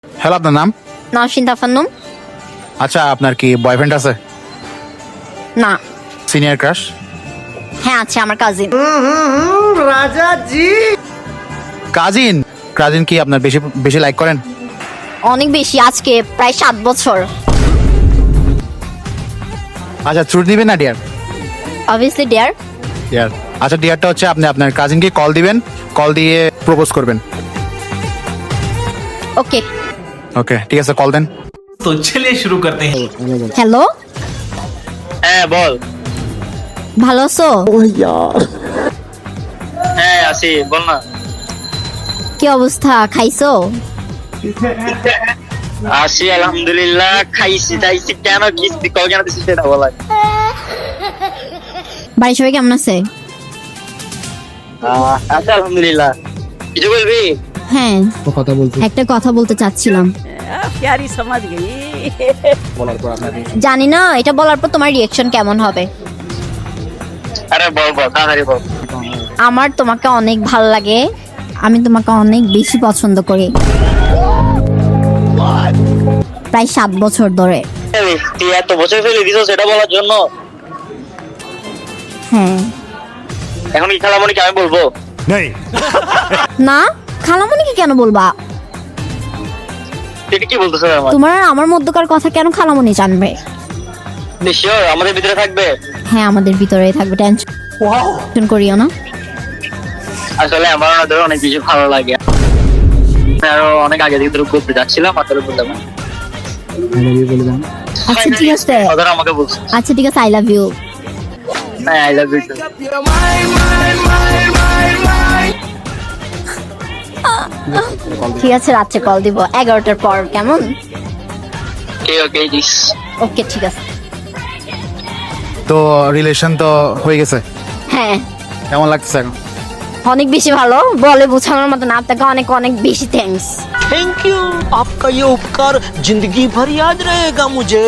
Hello, আপনার নাম? নওশিন তাফান্নুম। আচ্ছা, আপনার কি বয়ফ্রেন্ড আছে? না। Senior crush? হ্যাঁ আছে, আমার কাজিন। কাজিন? কাজিন কি আপনার বেশি বেশি লাইক করেন? অনেক বেশি, আজকে প্রায় 7 বছর। আচ্ছা, ট্রুথ দিবেন না ডিয়ার? Obviously deer. ডিয়ার। আচ্ছা, ডিয়ারটা হচ্ছে আপনি আপনার কাজিনকে কল দিবেন, কল দিয়ে প্রপোজ করবেন। ওকে। ওকে, ঠিক আছে, কল দেন। तो चलिए शुरू करते हैं। হ্যালো, হ্যাঁ বল। ভালো আছো? হ্যাঁ আছি, বল না। কি অবস্থা, খাইছো? আছি আলহামদুলিল্লাহ, খাইছি টাইছি, কেন কিস্তি কল কেন দিচ্ছি সেটা বলা। বাড়ির সবাই কেমন আছে? আচ্ছা আলহামদুলিল্লাহ। কিছু বলবি? হ্যাঁ, কথা বলতে একটা কথা বলতে চাচ্ছিলাম। प्यारी समझ गई। জানি না এটা বলার পর তোমার রিয়েকশন কেমন হবে। আরে বল বল, তাড়াতাড়ি বল। আমার তোমাকে অনেক ভালো লাগে, আমি তোমাকে অনেক বেশি পছন্দ করি, প্রায় 7 বছর ধরে। তুই এত বছর ফেলে দিছ সেটা বলার জন্য? হ্যাঁ। এখন কি খেলামনি কি আমি বলবো? না, খালামণিকে কেন বলবা? তুই কি বলতেছ আমার? তোমার আর আমার মধ্যকার কথা কেন খালামণি জানবে? নিশ্চয় আমাদের ভিতরে থাকবে। হ্যাঁ, আমাদের ভিতরেই থাকবে, টেনশন করিও না। আসলে আমার ওদের অনেক বেশি ভালো লাগে। আরো অনেক আগে থেকে তোর করতে যাচ্ছিলাম, আর তোর বললাম আচ্ছা ঠিক আছে, ওদের আমাকে বলছে আচ্ছা ঠিক আছে, আই লাভ ইউ। হ্যাঁ আই লাভ ইউ। ঠিক আছে, রাত্রে কল দিব 11টার পর, কেমন? ওকে ওকে দিস। ওকে ঠিক আছে। তো রিলেশন তো হয়ে গেছে, হ্যাঁ, কেমন লাগতেছে এখন? অনেক বেশি ভালো, বলে বোঝানোর মতো না। আপনাকে অনেক অনেক বেশি থ্যাঙ্কস। थैंक यू, आपका ये उपकार जिंदगी भर याद रहेगा मुझे।